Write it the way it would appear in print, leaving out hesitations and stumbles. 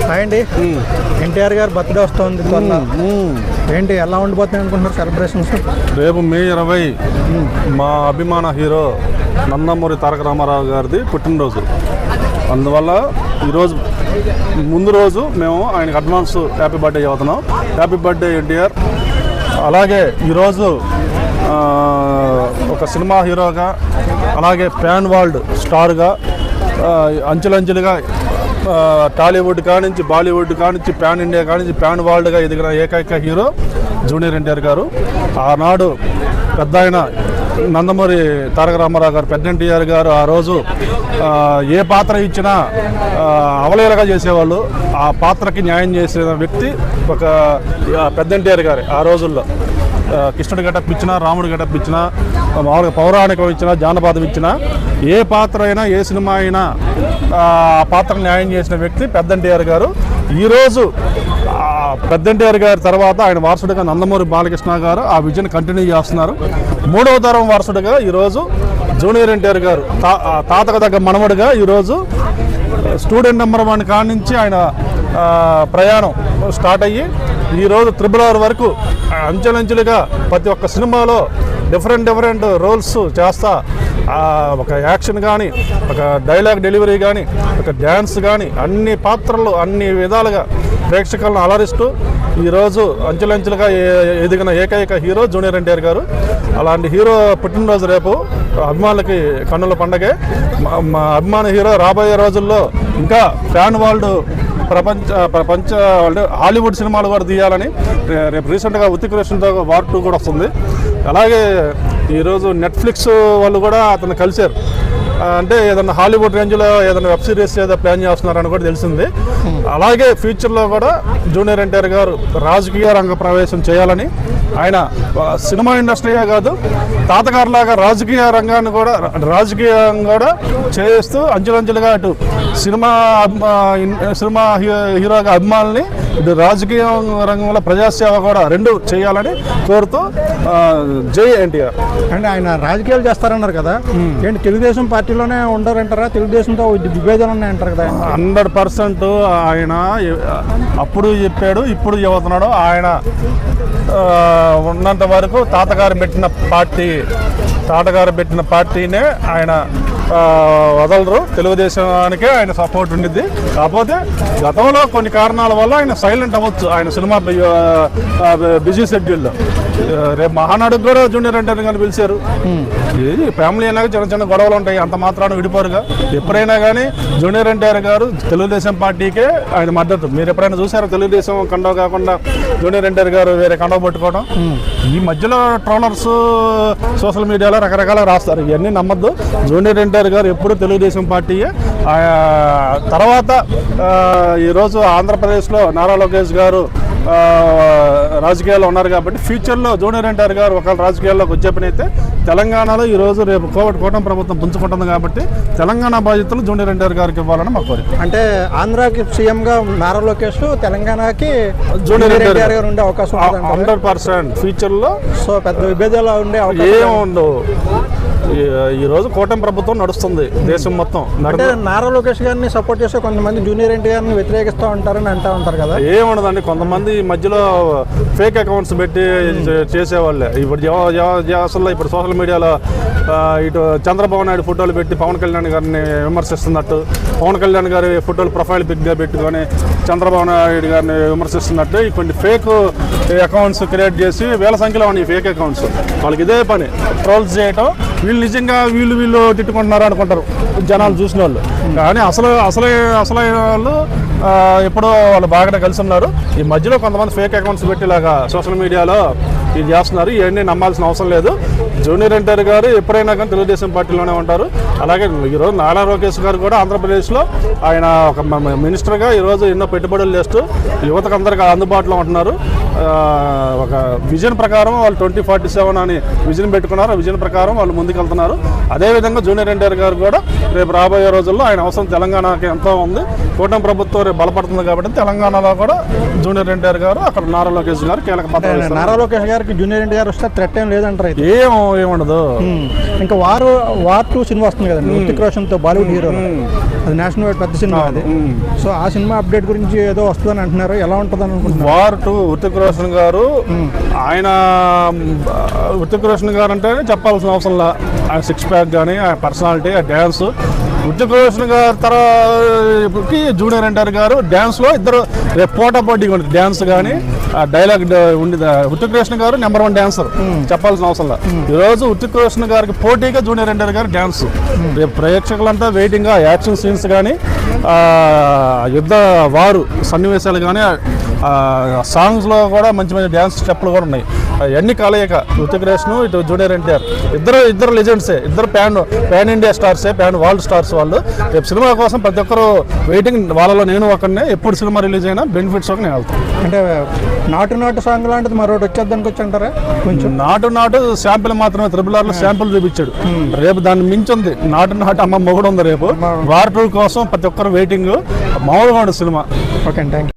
Hi అండి. ఎన్టీఆర్ గారు birthday వస్తుంది త్వరలో. ఏంటి ఎలా ఉండిపోతుంది అనుకుంటున్నారు సెలబ్రేషన్స్? రేపు మే 20 మా అభిమాన హీరో నందమూరి తారక రామారావు గారిది పుట్టినరోజు. అందువల్ల ఈరోజు ముందు రోజు మేము ఆయనకు అడ్వాన్స్ హ్యాపీ బర్త్డే చెబుతున్నాం. Happy birthday NTR. అలాగే ఈరోజు ఒక సినిమా హీరోగా, అలాగే ప్యాన్ వరల్డ్ స్టార్గా, అంచెలంచెలుగా టాలీవుడ్ కానించి బాలీవుడ్ కానించి ప్యాన్ ఇండియా కానించి ప్యాన్ వరల్డ్గా ఎదిగిన ఏకైక హీరో జూనియర్ ఎన్టీఆర్ గారు. ఆనాడు పెద్ద ఆయన నందమూరి తారక రామారావు గారు, పెద్ద ఎన్టీఆర్ గారు ఆ రోజు ఏ పాత్ర ఇచ్చినా అవలేలగా చేసేవాళ్ళు. ఆ పాత్రకి న్యాయం చేసిన వ్యక్తి ఒక పెద్ద ఎన్టీఆర్ గారు. ఆ రోజుల్లో కృష్ణుడి గెటప్ ఇచ్చినా, రాముడి గెటప్ ఇచ్చినా, మామూలుగా పౌరాణికం ఇచ్చినా, జానపదం ఇచ్చినా, ఏ పాత్ర అయినా ఏ సినిమా అయినా ఆ పాత్రకు న్యాయం చేసిన వ్యక్తి పెద్ద ఎన్టీఆర్ గారు. ఈరోజు పెద్ద ఎన్టీఆర్ గారి తర్వాత ఆయన వారసుడిగా నందమూరి బాలకృష్ణ గారు ఆ విజన్ కంటిన్యూ చేస్తున్నారు. 3వ తరం వారసుడిగా ఈరోజు జూనియర్ ఎన్టీఆర్ గారు, తాతకు తగ్గ మనవడిగా ఈరోజు స్టూడెంట్ నెంబర్ 1 కాడి నుంచి ఆయన ప్రయాణం స్టార్ట్ అయ్యి ఈరోజు RRR వరకు అంచెలంచెలుగా ప్రతి ఒక్క సినిమాలో డిఫరెంట్ రోల్స్ చేస్తా, ఒక యాక్షన్ కానీ, ఒక డైలాగ్ డెలివరీ కానీ, ఒక డ్యాన్స్ కానీ, అన్ని పాత్రలు అన్ని విధాలుగా ప్రేక్షకులను అలరిస్తూ ఈరోజు అంచెలంచెలుగా ఎదిగిన ఏకైక హీరో జూనియర్ ఎన్టీఆర్ గారు. అలాంటి హీరో పుట్టినరోజు రేపు అభిమానులకి కన్నుల పండగే. మా అభిమాన హీరో రాబోయే రోజుల్లో ఇంకా ఫ్యాన్ వరల్డ్ ప్రపంచ హాలీవుడ్ సినిమాలు కూడా తీయాలని రేపు రీసెంట్గా ఉతిక్ రోషన్తో వార్ 2 కూడా వస్తుంది. అలాగే ఈరోజు నెట్ఫ్లిక్స్ వాళ్ళు కూడా అతను కలిశారు. అంటే ఏదైనా హాలీవుడ్ రేంజ్లో ఏదైనా వెబ్ సిరీస్ ఏదో ప్లాన్ చేస్తున్నారని కూడా తెలిసింది. అలాగే ఫ్యూచర్లో కూడా జూనియర్ ఎన్టీఆర్ గారు రాజకీయ రంగ ప్రవేశం చేయాలని, ఆయన సినిమా ఇండస్ట్రీయే కాదు తాతగారులాగా రాజకీయ రంగాన్ని కూడా కూడా చేస్తూ అంచెలంచెలుగా అటు సినిమా హీరోగా అభిమానుల్ని, ఇటు రాజకీయ రంగంలో ప్రజాసేవ కూడా రెండు చేయాలని కోరుతూ జై ఎన్టీఆర్. అంటే ఆయన రాజకీయాలు చేస్తారన్నారు కదా, ఏంటి తెలుగుదేశం పార్టీలోనే ఉండరంటారా? తెలుగుదేశంతో విభేదాలు ఉన్నాయంటారు కదా. 100% ఆయన అప్పుడు చెప్పాడు, ఇప్పుడు చెబుతున్నాడు. ఆయన ఉన్నంత వరకు తాతగారు పెట్టిన పార్టీనే ఆయన వదలరు. తెలుగుదేశానికే ఆయన సపోర్ట్ ఉండిద్ది. కాకపోతే గతంలో కొన్ని కారణాల వల్ల ఆయన సైలెంట్ అవ్వచ్చు, ఆయన సినిమా బిజీ షెడ్యూల్లో. రేపు మహానాడుకు కూడా జూనియర్ ఎన్టీఆర్ గారిని పిలిచారు. ఇది ఫ్యామిలీ అయినా చిన్న చిన్న గొడవలు ఉంటాయి, అంత మాత్రాన విడిపోరుగా. ఎప్పుడైనా కానీ జూనియర్ ఎన్టీఆర్ గారు తెలుగుదేశం పార్టీకే ఆయన మద్దతు. మీరు ఎప్పుడైనా చూసారో తెలుగుదేశం కండవ కాకుండా జూనియర్ ఎన్టీఆర్ గారు వేరే కండవ పట్టుకోవడం? ఈ మధ్యలో ట్రోలర్స్ సోషల్ మీడియాలో రకరకాల రాస్తారు, ఇవన్నీ నమ్మద్దు. జూనియర్ ఎన్టీఆర్ గారు ఎప్పుడు తెలుగుదేశం పార్టీయే. తర్వాత ఈరోజు ఆంధ్రప్రదేశ్లో నారా లోకేష్ గారు రాజకీయాల్లో ఉన్నారు కాబట్టి ఫ్యూచర్లో జూనియర్ ఎన్టీఆర్ గారు ఒకవేళ రాజకీయాల్లోకి వచ్చే పని అయితే తెలంగాణలో ఈరోజు రేపు కూటమి ప్రభుత్వం పుంజుకుంటుంది కాబట్టి తెలంగాణ బాధ్యతలు జూనియర్ ఎన్టీఆర్ గారికి ఇవ్వాలని మా కోరిక. అంటే ఆంధ్రాకి సీఎంగా నారా లోకేష్, తెలంగాణకి జూనియర్ ఎన్టీఆర్ గారు ఉండే అవకాశం 100% ఫ్యూచర్లో. సో పెద్ద విభేదాలు ఉండే అవకాశం ఏముండవు. ఈరోజు కూటమి ప్రభుత్వం నడుస్తుంది దేశం మొత్తం. అంటే నారా లోకేష్ గారిని సపోర్ట్ చేస్తే కొంతమంది జూనియర్ ఎన్టీఆర్ ని వ్యతిరేకిస్తూ ఉంటారని అంటూ ఉంటారు కదా. ఏముండదండి, కొంతమంది మధ్యలో ఫేక్ అకౌంట్స్ పెట్టి చేసేవాళ్ళే. ఇప్పుడు సోషల్ మీడియాలో ఇటు చంద్రబాబు నాయుడు ఫోటోలు పెట్టి పవన్ కళ్యాణ్ గారిని విమర్శిస్తున్నట్టు, పవన్ కళ్యాణ్ గారి ఫోటోలు ప్రొఫైల్ పిక్గా పెట్టుకొని చంద్రబాబు నాయుడు గారిని విమర్శిస్తున్నట్టు కొన్ని ఫేక్ అకౌంట్స్ క్రియేట్ చేసి వేల సంఖ్యలో ఉన్నాయి ఫేక్ అకౌంట్స్. వాళ్ళకి ఇదే పని, ట్రోల్స్ చేయటం. వీళ్ళు నిజంగా వీళ్ళు తిట్టుకుంటున్నారు అనుకుంటారు జనాలు చూసిన వాళ్ళు, కానీ అసలైన వాళ్ళు ఎప్పుడో వాళ్ళు బాగానే కలిసి ఉన్నారు. ఈ మధ్యలో కొంతమంది ఫేక్ అకౌంట్స్ పెట్టి ఇలాగా సోషల్ మీడియాలో ఇది చేస్తున్నారు. ఇవన్నీ నమ్మాల్సిన అవసరం లేదు. జూనియర్ ఎన్టీఆర్ గారు ఎప్పుడైనా కానీ తెలుగుదేశం పార్టీలోనే ఉంటారు. అలాగే ఈరోజు నారా లోకేష్ గారు కూడా ఆంధ్రప్రదేశ్లో ఆయన ఒక మినిస్టర్గా ఈరోజు ఎన్నో పెట్టుబడులు చేస్తూ యువతకు అందరికీ అందుబాటులో ఉంటున్నారు. ఒక విజన్ ప్రకారం వాళ్ళు 2047 అని విజన్ పెట్టుకున్నారు. ఆ విజన్ ప్రకారం వాళ్ళు ముందుకెళ్తున్నారు. అదేవిధంగా జూనియర్ ఎన్టీఆర్ గారు కూడా రేపు రాబోయే రోజుల్లో ఆయన అవసరం తెలంగాణకి ఎంతో ఉంది. కూటమి ప్రభుత్వం రేపు బలపడుతుంది కాబట్టి తెలంగాణలో కూడా జూనియర్ ఎన్టీఆర్ గారు, అక్కడ నారా లోకేష్ గారు కీలక పాత్ర. నారా లోకేష్ గారు గారికి జూనియర్ ఎన్టీఆర్ వస్తే థ్రెట్ ఏం లేదంటారు అయితే. ఏముండదు. ఇంకా వార్ 2 సినిమా వస్తుంది కదండి హృతిక్ రోషన్తో బాలీవుడ్ హీరో, అది నేషనల్ వైడ్ పెద్ద సినిమా అది. సో ఆ సినిమా అప్డేట్ గురించి ఏదో వస్తుందని అంటున్నారు, ఎలా ఉంటుందని అనుకుంటున్నారు? వార్ 2 హృతిక్ రోషన్ గారు, ఆయన హృతిక్ రోషన్ గారు అంటే చెప్పాల్సిన అవసరంలా, ఆయన 6 ప్యాక్ కానీ ఆ పర్సనాలిటీ, ఆ డ్యాన్స్. హృతిక్ రోషన్ గారు తర్వాతకి జూనియర్ ఎన్టీఆర్ గారు డ్యాన్స్లో ఇద్దరు రేపు పోటాపోటీగా ఉంటుంది. డ్యాన్స్ కానీ ఆ డైలాగ్ ఉండేది. హృతిక్ రోషన్ గారు నెంబర్ 1 డ్యాన్సర్, చెప్పాల్సిన అవసరంలా. ఈరోజు హృతిక్ రోషన్ గారికి పోటీగా జూనియర్ ఎన్టీఆర్ గారు డ్యాన్స్. రేపు ప్రేక్షకులంతా వెయిటింగ్. ఆ యాక్షన్ సీన్స్ కానీ, యుద్ధ వారు సన్నివేశాలు కానీ, సాంగ్స్లో కూడా మంచి మంచి డ్యాన్స్ స్టెప్పులు కూడా ఉన్నాయి. అవన్నీ కలయిక హృతిక్ రోషన్ ఇటు జూనియర్ ఎన్టీఆర్ ఇద్దరు లెజెండ్సే, ఇద్దరు ప్యాన్ ఇండియా స్టార్సే, ప్యాన్ వరల్డ్ స్టార్స్ వాళ్ళు. రేపు సినిమా కోసం ప్రతి ఒక్కరు వెయిటింగ్. వాళ్ళలో నేను ఒకనే. ఎప్పుడు సినిమా రిలీజ్ అయినా బెనిఫిట్స్ ఒక నేను వెళ్తాను. అంటే నాటు సాంగ్ లాంటిది మరొకటి వచ్చేద్దానికి వచ్చి అంటారా? కొంచెం నాటు శాంపిల్ మాత్రమే. RRR లో శాంపిల్ చూపించాడు. రేపు దాన్ని మించింది నాటు అమ్మ మొగుడు ఉంది రేపు. వార్ 2 కోసం ప్రతి ఒక్కరు వెయిటింగ్. మామూలుగా ఉంటుంది సినిమా. Okay, thank you.